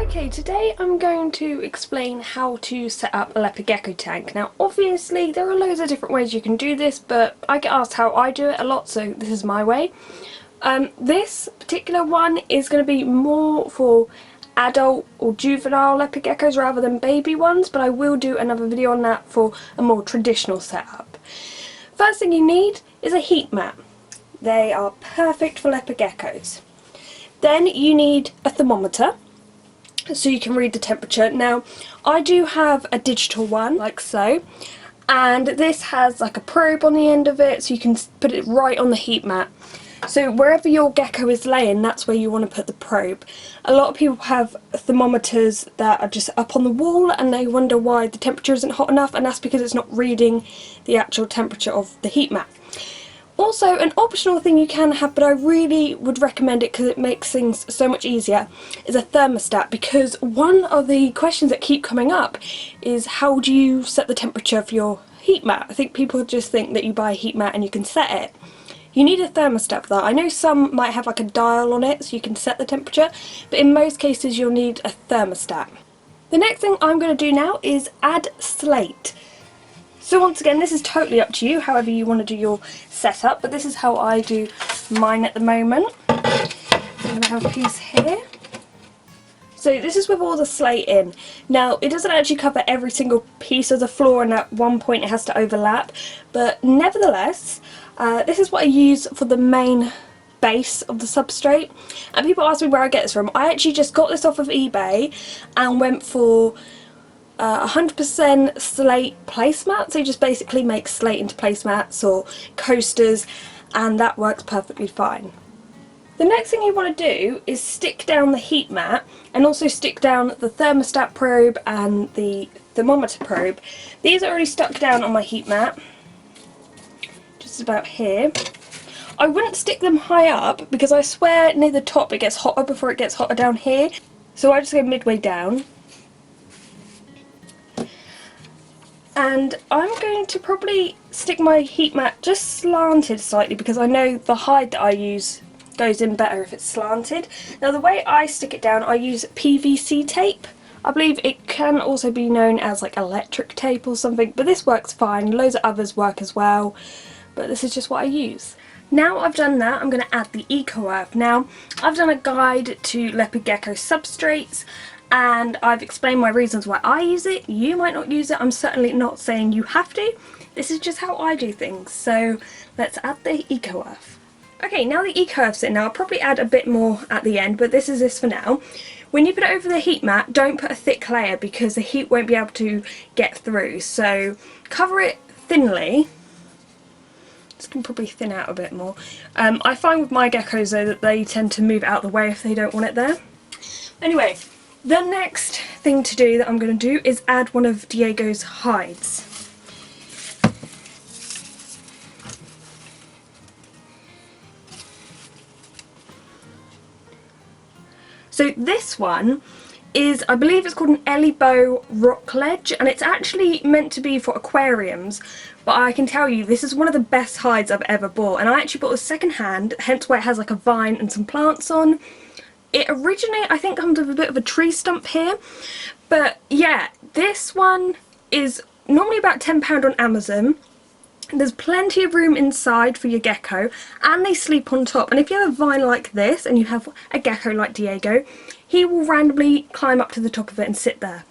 Okay, today I'm going to explain how to set up a Leopard Gecko tank. Now obviously there are loads of different ways you can do this, but I get asked how I do it a lot, so this is my way. This particular one is going to be more for adult or juvenile leopard geckos rather than baby ones, but I will do another video on that for a more traditional setup. First thing you need is a heat mat. They are perfect for leopard geckos. Then you need a thermometer, so you can read the temperature. Now I do have a digital one like so, and this has like a probe on the end of it, so you can put it right on the heat mat. So wherever your gecko is laying, that's where you want to put the probe. A lot of people have thermometers that are just up on the wall and they wonder why the temperature isn't hot enough, and that's because it's not reading the actual temperature of the heat mat. Also, an optional thing you can have, but I really would recommend it because it makes things so much easier, is a thermostat, because one of the questions that keep coming up is how do you set the temperature for your heat mat? I think people just think that you buy a heat mat and you can set it. You need a thermostat for that. I know some might have like a dial on it so you can set the temperature, but in most cases you'll need a thermostat. The next thing I'm going to do now is add slate. So once again, this is totally up to you, however you want to do your setup, but this is how I do mine at the moment. So I'm going to have a piece here. So this is with all the slate in. Now it doesn't actually cover every single piece of the floor, and at one point it has to overlap, but nevertheless, this is what I use for the main base of the substrate. And people ask me where I get this from. I actually just got this off of eBay and went for 100% slate placemat. So you just basically make slate into placemats or coasters, and that works perfectly fine. The next thing you want to do is stick down the heat mat and also stick down the thermostat probe and the thermometer probe. These are already stuck down on my heat mat, just about here. I wouldn't stick them high up because I swear near the top it gets hotter before it gets hotter down here. So I just go midway down. And I'm going to probably stick my heat mat just slanted slightly because I know the hide that I use goes in better if it's slanted. Now the way I stick it down, I use PVC tape. I believe it can also be known as like electric tape or something, but this works fine. Loads of others work as well, but this is just what I use. Now I've done that, I'm going to add the Eco Earth. Now I've done a guide to leopard gecko substrates, and I've explained my reasons why I use it. You might not use it. I'm certainly not saying you have to. This is just how I do things. So let's add the Eco Earth. Okay, now the Eco Earth's in. Now I'll probably add a bit more at the end, but this is this for now. When you put it over the heat mat, don't put a thick layer because the heat won't be able to get through. So cover it thinly. This can probably thin out a bit more. I find with my geckos though that they tend to move out of the way if they don't want it there. Anyway, the next thing to do that I'm going to do is add one of Diego's hides. So this one is, I believe it's called an Ellibow rock ledge, and it's actually meant to be for aquariums, but I can tell you this is one of the best hides I've ever bought, and I actually bought it second hand, hence why it has like a vine and some plants on. It originally, I think, comes with a bit of a tree stump here, but yeah, this one is normally about £10 on Amazon. There's plenty of room inside for your gecko, and they sleep on top. And if you have a vine like this and you have a gecko like Diego, he will randomly climb up to the top of it and sit there.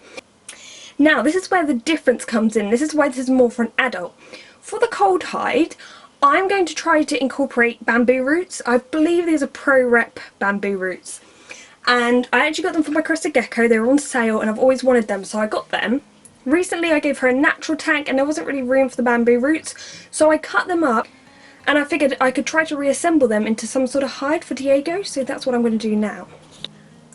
Now this is where the difference comes in. This is why this is more for an adult. For the cold hide, I'm going to try to incorporate bamboo roots. I believe these are Pro Rep bamboo roots, and I actually got them for my crested gecko. They were on sale and I've always wanted them, so I got them. Recently I gave her a natural tank and there wasn't really room for the bamboo roots, so I cut them up and I figured I could try to reassemble them into some sort of hide for Diego, so that's what I'm going to do now.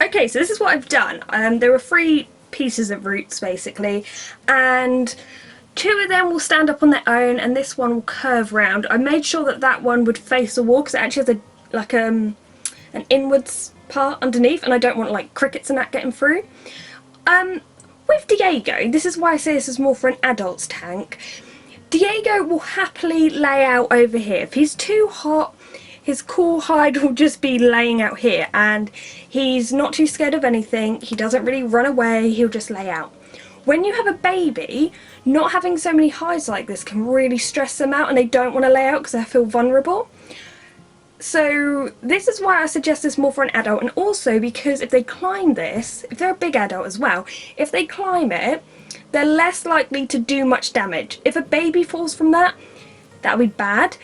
Okay, so this is what I've done. There were 3 pieces of roots basically, and 2 of them will stand up on their own and this one will curve round. I made sure that that one would face the wall because it actually has an inwards part underneath, and I don't want like crickets and that getting through. With Diego, this is why I say this is more for an adult's tank. Diego will happily lay out over here. If he's too hot, his core hide will just be laying out here, and he's not too scared of anything. He doesn't really run away, he'll just lay out. When you have a baby, not having so many hides like this can really stress them out, and they don't want to lay out because they feel vulnerable. So this is why I suggest this more for an adult, and also because if they climb this, if they're a big adult as well, if they climb it, they're less likely to do much damage. If a baby falls from that, that would be bad.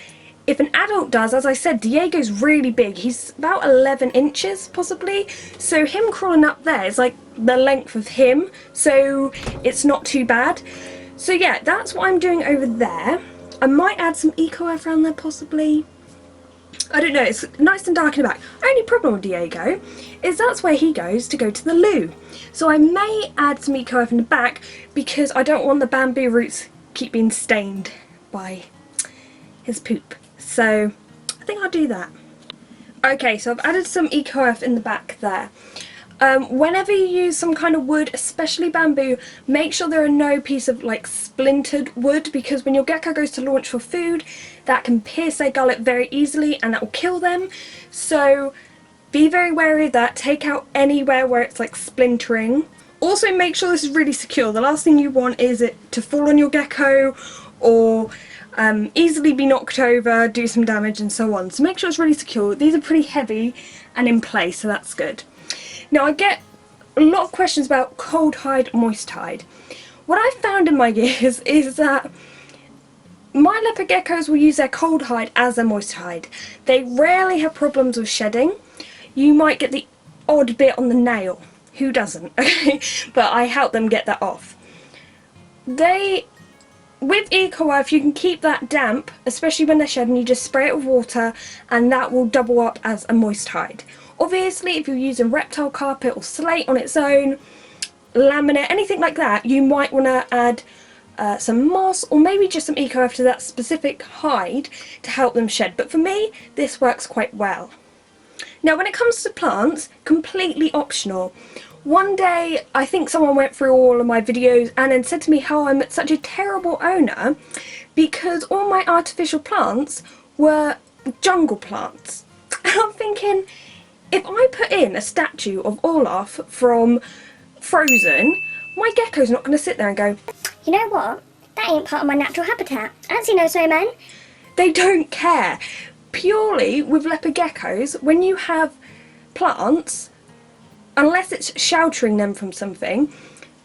If an adult does, as I said, Diego's really big. He's about 11 inches possibly, so him crawling up there is like the length of him, so it's not too bad. So yeah, that's what I'm doing over there. I might add some eco-earth around there possibly. I don't know, it's nice and dark in the back. Only problem with Diego is that's where he goes to go to the loo. So I may add some eco-earth in the back because I don't want the bamboo roots keep being stained by his poop. So I think I'll do that. Okay, so I've added some eco-earth in the back there. Whenever you use some kind of wood, especially bamboo, make sure there are no piece of like splintered wood, because when your gecko goes to launch for food, that can pierce their gullet very easily and that will kill them. So be very wary of that. Take out anywhere where it's like splintering. Also make sure this is really secure. The last thing you want is it to fall on your gecko or easily be knocked over, do some damage and so on. So make sure it's really secure. These are pretty heavy and in place, so that's good. Now I get a lot of questions about cold hide, moist hide. What I've found in my years is that my leopard geckos will use their cold hide as their moist hide. They rarely have problems with shedding. You might get the odd bit on the nail. Who doesn't? But I help them get that off. With eco-earth you can keep that damp, especially when they're shedding. You just spray it with water and that will double up as a moist hide. Obviously if you're using reptile carpet or slate on its own, laminate, anything like that, you might want to add some moss or maybe just some eco-earth to that specific hide to help them shed. But for me, this works quite well. Now when it comes to plants, completely optional. One day I think someone went through all of my videos and then said to me how I'm such a terrible owner because all my artificial plants were jungle plants. And I'm thinking, if I put in a statue of Olaf from Frozen, my gecko's not going to sit there and go, you know what, that ain't part of my natural habitat. I don't see no snowmen. They don't care. Purely with leopard geckos, when you have plants, unless it's sheltering them from something,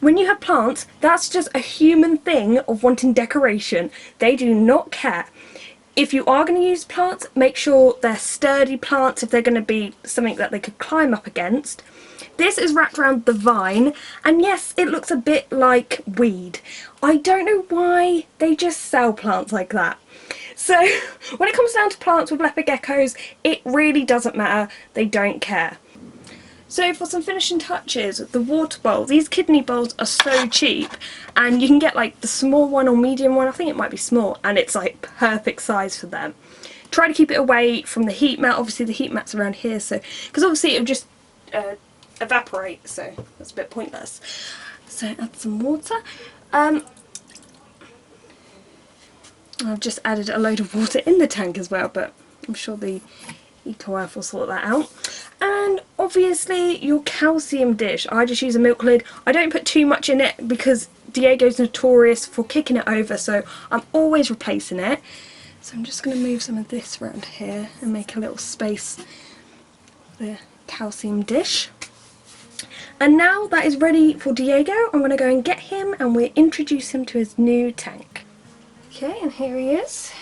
when you have plants, that's just a human thing of wanting decoration. They do not care. If you are going to use plants, make sure they're sturdy plants if they're going to be something that they could climb up against. This is wrapped around the vine, and yes, it looks a bit like weed. I don't know why they just sell plants like that. So when it comes down to plants with leopard geckos, it really doesn't matter. They don't care. So for some finishing touches, the water bowl. These kidney bowls are so cheap, and you can get like the small one or medium one. I think it might be small, and it's like perfect size for them. Try to keep it away from the heat mat. Obviously the heat mat's around here, so because obviously it'll just evaporate, so that's a bit pointless. So add some water. I've just added a load of water in the tank as well, but I'm sure the eco-earth will sort that out. And obviously your calcium dish. I just use a milk lid. I don't put too much in it because Diego's notorious for kicking it over, so I'm always replacing it. So I'm just going to move some of this around here and make a little space for the calcium dish. And now that is ready for Diego, I'm going to go and get him and we'll introduce him to his new tank. Okay, and here he is.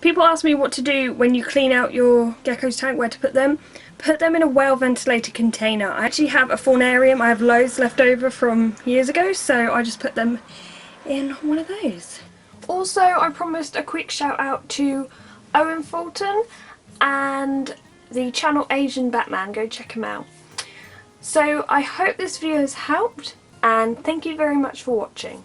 People ask me what to do when you clean out your gecko's tank, where to put them. Put them in a well ventilated container. I actually have a faunarium. I have loads left over from years ago, so I just put them in one of those. Also, I promised a quick shout out to Owen Fulton and the channel Asian Batman. Go check him out. So I hope this video has helped, and thank you very much for watching.